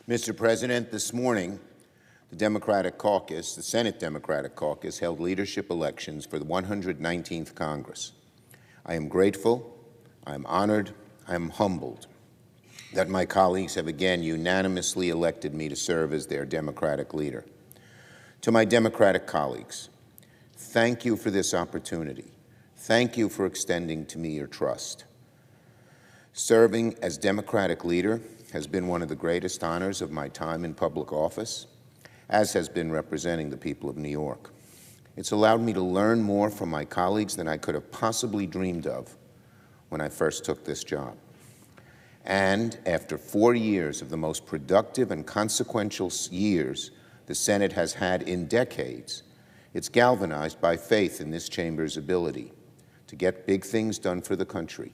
Mr. President, this morning, the Democratic Caucus, the Senate Democratic Caucus, held leadership elections for the 119th Congress. I am grateful, I am honored, I am humbled that my colleagues have again unanimously elected me to serve as their Democratic leader. To my Democratic colleagues, thank you for this opportunity. Thank you for extending to me your trust. Serving as Democratic leader has been one of the greatest honors of my time in public office, as has been representing the people of New York. It's allowed me to learn more from my colleagues than I could have possibly dreamed of when I first took this job. And after 4 years of the most productive and consequential years the Senate has had in decades, it's galvanized by faith in this chamber's ability to get big things done for the country.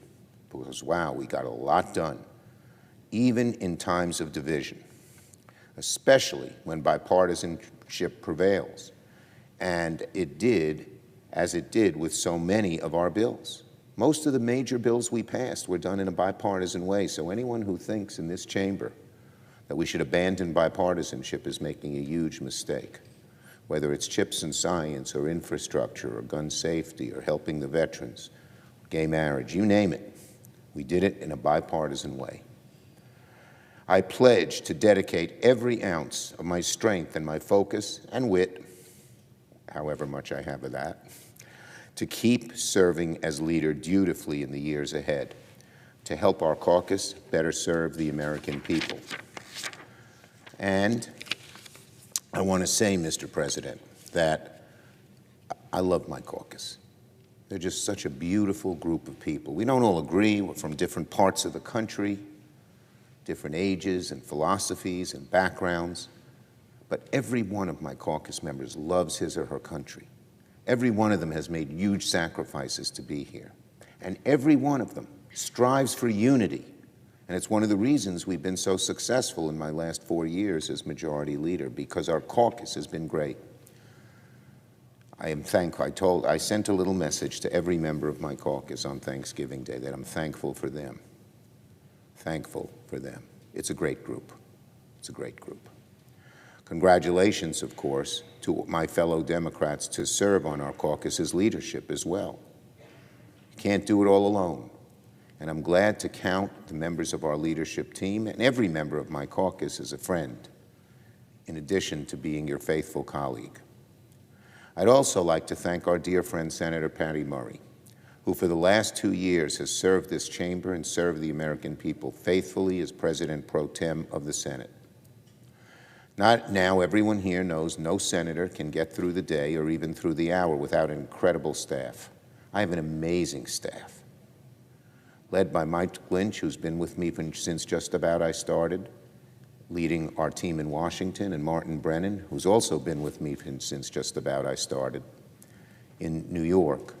Because, wow, we got a lot done, even in times of division, especially when bipartisanship prevails. And it did, as it did with so many of our bills. Most of the major bills we passed were done in a bipartisan way, so anyone who thinks in this chamber that we should abandon bipartisanship is making a huge mistake. Whether it's chips and science or infrastructure or gun safety or helping the veterans, gay marriage, you name it, we did it in a bipartisan way. I pledge to dedicate every ounce of my strength and my focus and wit, however much I have of that, to keep serving as leader dutifully in the years ahead, to help our caucus better serve the American people. And I want to say, Mr. President, that I love my caucus. They're just such a beautiful group of people. We don't all agree. We're from different parts of the country, different ages and philosophies and backgrounds, but every one of my caucus members loves his or her country. Every one of them has made huge sacrifices to be here, and every one of them strives for unity, and it's one of the reasons we've been so successful in my last 4 years as Majority Leader, because our caucus has been great. I am thankful. I sent a little message to every member of my caucus on Thanksgiving Day that I'm thankful for them. Thankful for them. It's a great group. It's a great group. Congratulations, of course, to my fellow Democrats to serve on our caucus's leadership as well. You can't do it all alone. And I'm glad to count the members of our leadership team and every member of my caucus as a friend, in addition to being your faithful colleague. I'd also like to thank our dear friend, Senator Patty Murray, who for the last 2 years has served this chamber and served the American people faithfully as President pro tem of the Senate. Now everyone here knows no senator can get through the day or even through the hour without an incredible staff. I have an amazing staff, led by Mike Lynch, who's been with me since just about I started, leading our team in Washington, and Martin Brennan, who's also been with me since just about I started in New York.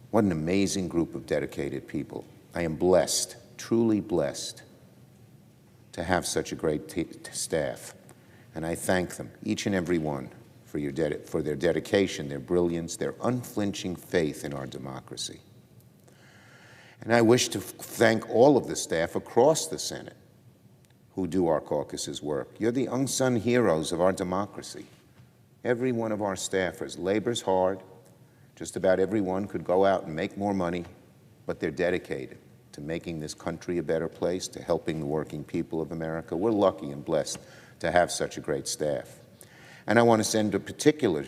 What an amazing group of dedicated people. I am blessed, truly blessed, to have such a great staff. And I thank them, each and every one, for their dedication, their brilliance, their unflinching faith in our democracy. And I wish to thank all of the staff across the Senate who do our caucus's work. You're the unsung heroes of our democracy. Every one of our staffers labors hard. Just about everyone could go out and make more money, but they're dedicated to making this country a better place, to helping the working people of America. We're lucky and blessed to have such a great staff. And I want to send a particular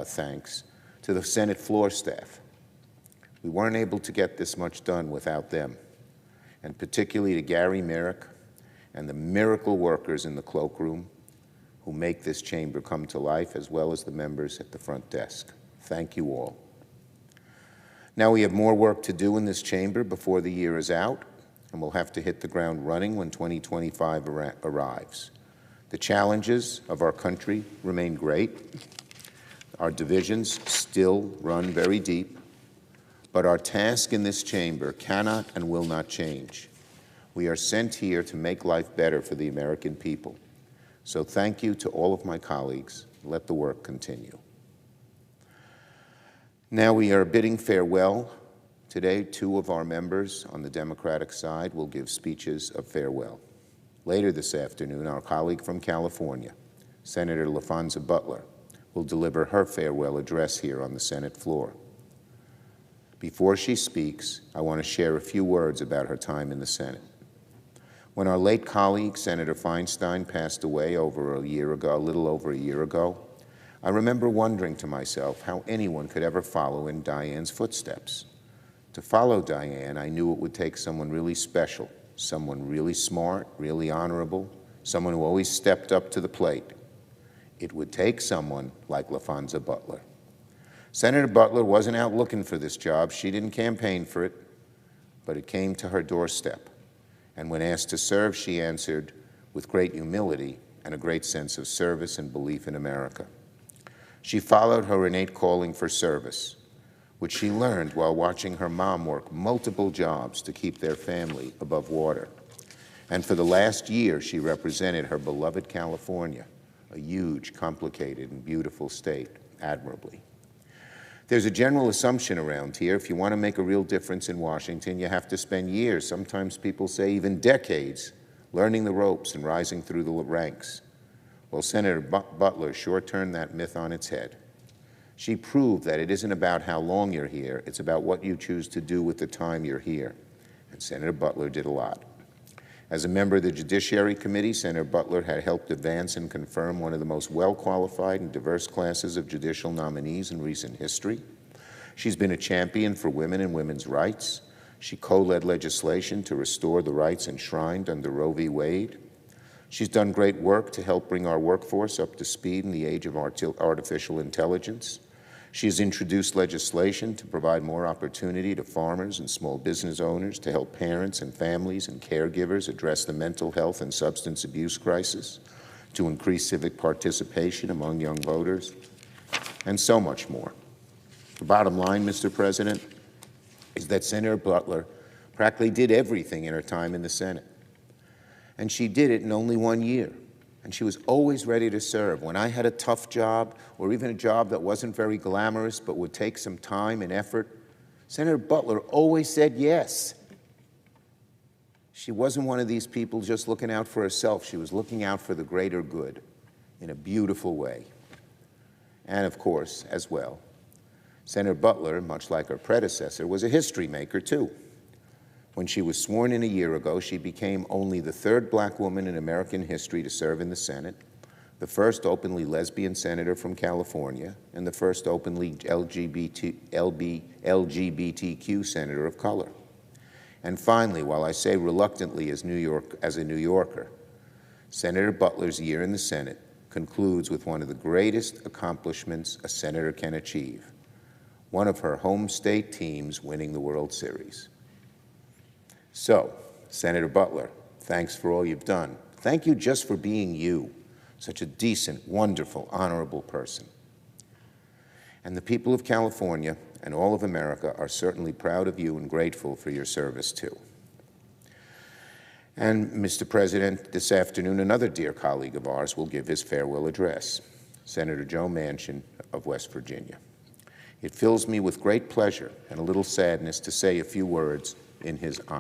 thanks to the Senate floor staff. We weren't able to get this much done without them, and particularly to Gary Merrick and the miracle workers in the cloakroom who make this chamber come to life, as well as the members at the front desk. Thank you all. Now we have more work to do in this chamber before the year is out, and we'll have to hit the ground running when 2025 arrives. The challenges of our country remain great. Our divisions still run very deep, but our task in this chamber cannot and will not change. We are sent here to make life better for the American people. So thank you to all of my colleagues. Let the work continue. Now we are bidding farewell. Today, 2 of our members on the Democratic side will give speeches of farewell. Later this afternoon, our colleague from California, Senator Laphonza Butler, will deliver her farewell address here on the Senate floor. Before she speaks, I want to share a few words about her time in the Senate. When our late colleague, Senator Feinstein, passed away a little over a year ago, I remember wondering to myself how anyone could ever follow in Diane's footsteps. To follow Diane, I knew it would take someone really special, someone really smart, really honorable, someone who always stepped up to the plate. It would take someone like Laphonza Butler. Senator Butler wasn't out looking for this job. She didn't campaign for it, but it came to her doorstep. And when asked to serve, she answered with great humility and a great sense of service and belief in America. She followed her innate calling for service, which she learned while watching her mom work multiple jobs to keep their family above water. And for the last year, she represented her beloved California, a huge, complicated, and beautiful state, admirably. There's a general assumption around here, if you want to make a real difference in Washington, you have to spend years, sometimes people say even decades, learning the ropes and rising through the ranks. Well, Senator Butler sure turned that myth on its head. She proved that it isn't about how long you're here, it's about what you choose to do with the time you're here. And Senator Butler did a lot. As a member of the Judiciary Committee, Senator Butler had helped advance and confirm one of the most well-qualified and diverse classes of judicial nominees in recent history. She's been a champion for women and women's rights. She co-led legislation to restore the rights enshrined under Roe v. Wade. She's done great work to help bring our workforce up to speed in the age of artificial intelligence. She has introduced legislation to provide more opportunity to farmers and small business owners, to help parents and families and caregivers address the mental health and substance abuse crisis, to increase civic participation among young voters, and so much more. The bottom line, Mr. President, is that Senator Butler practically did everything in her time in the Senate. And she did it in only 1 year. And she was always ready to serve. When I had a tough job, or even a job that wasn't very glamorous but would take some time and effort, Senator Butler always said yes. She wasn't one of these people just looking out for herself. She was looking out for the greater good in a beautiful way. And of course, as well, Senator Butler, much like her predecessor, was a history maker too. When she was sworn in a year ago, she became only the third black woman in American history to serve in the Senate, the first openly lesbian senator from California, and the first openly LGBTQ senator of color. And finally, while I say reluctantly as a New Yorker, Senator Butler's year in the Senate concludes with one of the greatest accomplishments a senator can achieve, one of her home state teams winning the World Series. So, Senator Butler, thanks for all you've done. Thank you just for being you, such a decent, wonderful, honorable person. And the people of California and all of America are certainly proud of you and grateful for your service too. And, Mr. President, this afternoon, another dear colleague of ours will give his farewell address, Senator Joe Manchin of West Virginia. It fills me with great pleasure and a little sadness to say a few words in his honor.